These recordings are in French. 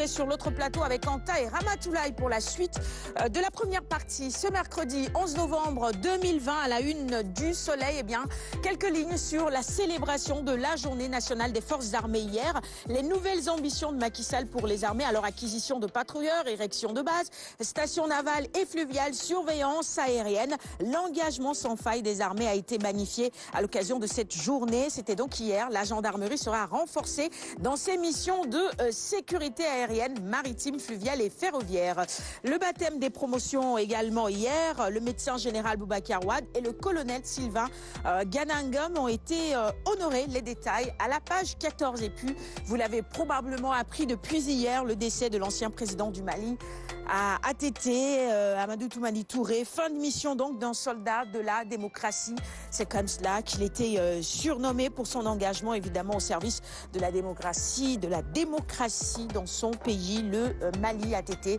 Sur l'autre plateau avec Anta et Ramatoulaye pour la suite de la première partie. Ce mercredi 11 novembre 2020 à la une du Soleil, quelques lignes sur la célébration de la journée nationale des forces armées hier. Les nouvelles ambitions de Macky Sall pour les armées, alors acquisition de patrouilleurs, érection de base, stations navales et fluviales, surveillance aérienne. L'engagement sans faille des armées a été magnifié à l'occasion de cette journée. C'était donc hier. La gendarmerie sera renforcée dans ses missions de sécurité aérienne, maritime, fluviale et ferroviaire. Le baptême des promotions également hier. Le médecin général Boubacar Wade et le colonel Sylvain Ganangam ont été honorés. Les détails à la page 14. Et puis, vous l'avez probablement appris depuis hier, le décès de l'ancien président du Mali à ATT, Amadou Toumani Touré. Fin de mission donc d'un soldat de la démocratie. C'est comme cela qu'il était surnommé pour son engagement évidemment au service de la démocratie dans son pays, le Mali. ATT,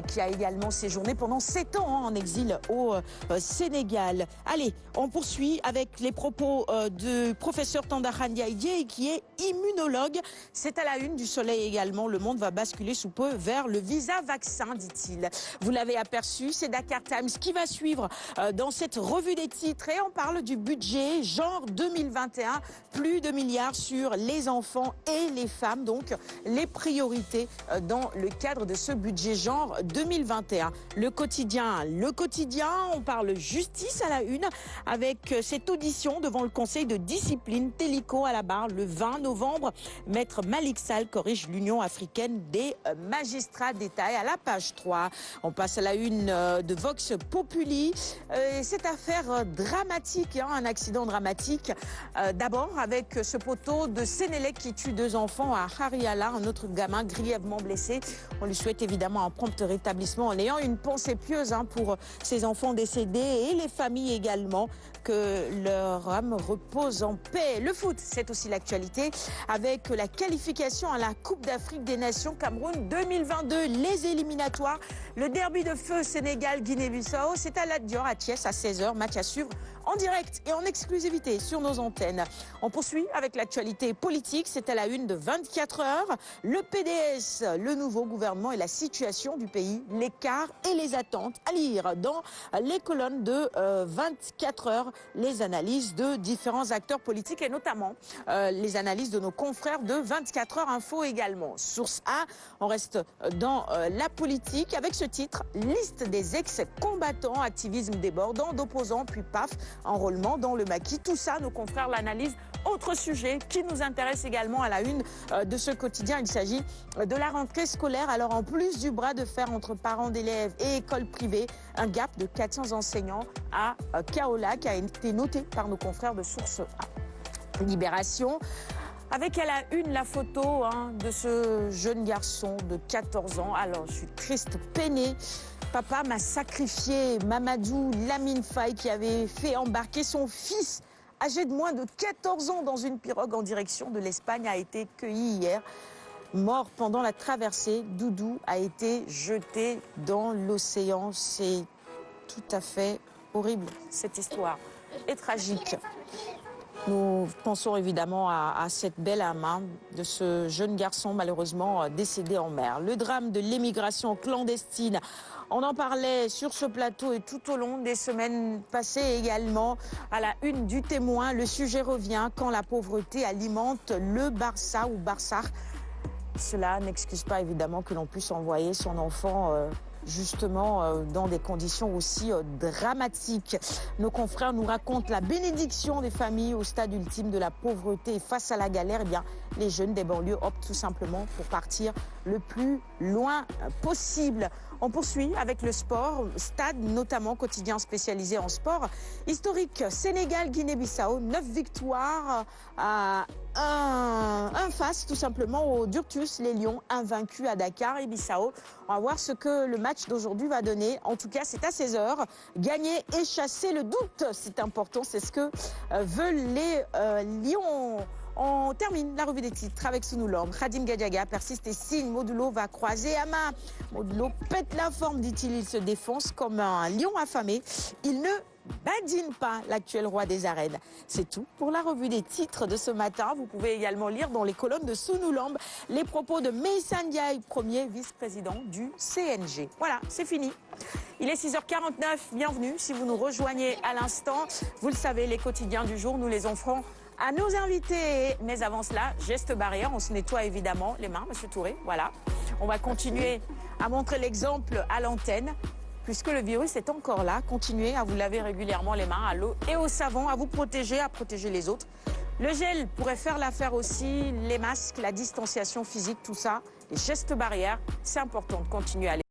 qui a également séjourné pendant 7 ans en exil au Sénégal. Allez, on poursuit avec les propos du professeur Tandakhan Diaye qui est immunologue. C'est à la une du Soleil également. Le monde va basculer sous peu vers le visa vaccin, dit-il. Vous l'avez aperçu, c'est Dakar Times qui va suivre dans cette revue des titres et on parle du budget genre 2021. Plus de milliards sur les enfants et les femmes, donc les priorités dans le cadre de ce budget genre 2021. Le quotidien, on parle justice à la une avec cette audition devant le Conseil de discipline Télico à la barre le 20 novembre. Maître Malik Sall corrige l'Union africaine des magistrats. Détail à la page 3. On passe à la une de Vox Populi. Cette affaire dramatique, un accident dramatique. D'abord avec ce poteau de Sénélec qui tue 2 enfants à Hariala, un autre gamin grièvement blessé. On lui souhaite évidemment un prompt rétablissement en ayant une pensée pieuse pour ces enfants décédés et les familles également, que leur âme repose en paix. Le foot, c'est aussi l'actualité avec la qualification à la Coupe d'Afrique des Nations Cameroun 2022, les éliminatoires. Le derby de feu Sénégal-Guinée-Bissau, c'est à la Dior à Thiès à 16h. Match à suivre en direct et en exclusivité sur nos antennes. On poursuit avec l'actualité politique. C'est à la une de 24 heures. Le PDS, le nouveau gouvernement et la situation du pays, l'écart et les attentes. À lire dans les colonnes de 24 heures, les analyses de différents acteurs politiques et notamment les analyses de nos confrères de 24 heures info également. Source A, on reste dans la politique avec ce titre, liste des ex-combattants, activisme débordant d'opposants, puis paf, enrôlement dans le maquis. Tout ça, nos confrères l'analysent. Autre sujet qui nous intéresse également à la une de ce quotidien, il s'agit de la rentrée scolaire. Alors en plus du bras de fer entre parents d'élèves et écoles privées, un gap de 400 enseignants à Kaolack a été noté par nos confrères de Source A. Libération. Avec à la une la photo de ce jeune garçon de 14 ans. Alors je suis triste, peinée. Papa m'a sacrifié. Mamadou Lamine Faye qui avait fait embarquer son fils âgé de moins de 14 ans dans une pirogue en direction de l'Espagne a été cueilli hier. Mort pendant la traversée, Doudou a été jeté dans l'océan. C'est tout à fait horrible, cette histoire est tragique. Nous pensons évidemment à cette belle âme de ce jeune garçon malheureusement décédé en mer. Le drame de l'émigration clandestine, on en parlait sur ce plateau et tout au long des semaines passées également. À la une du Témoin, le sujet revient quand la pauvreté alimente le Barça ou Barça. Cela n'excuse pas évidemment que l'on puisse envoyer son enfant justement dans des conditions aussi dramatiques. Nos confrères nous racontent la bénédiction des familles au stade ultime de la pauvreté. Et face à la galère, les jeunes des banlieues optent tout simplement pour partir le plus loin possible. On poursuit avec le sport, Stade notamment, quotidien spécialisé en sport. Historique, Sénégal-Guinée-Bissau, 9 victoires à un face tout simplement au Durtus, les Lions invaincus à Dakar et Bissau. On va voir ce que le match d'aujourd'hui va donner. En tout cas, c'est à 16h. Gagner et chasser le doute, c'est important, c'est ce que veulent les Lions. On termine la revue des titres avec Sunulom. Khadim Gadiaga persiste et signe. Modulo va croiser à main. Modulo pète la forme, dit-il. Il se défonce comme un lion affamé. Il ne badine pas l'actuel roi des arènes. C'est tout pour la revue des titres de ce matin. Vous pouvez également lire dans les colonnes de Sunoulamb les propos de Meïssa Ndiaye, premier vice-président du CNG. Voilà, c'est fini. Il est 6h49, bienvenue si vous nous rejoignez à l'instant. Vous le savez, les quotidiens du jour, nous les offrons à nos invités. Mais avant cela, geste barrière, on se nettoie évidemment les mains, Monsieur Touré, voilà. On va continuer à montrer l'exemple à l'antenne. Puisque le virus est encore là, continuez à vous laver régulièrement les mains à l'eau et au savon, à vous protéger, à protéger les autres. Le gel pourrait faire l'affaire aussi, les masques, la distanciation physique, tout ça, les gestes barrières, c'est important de continuer à les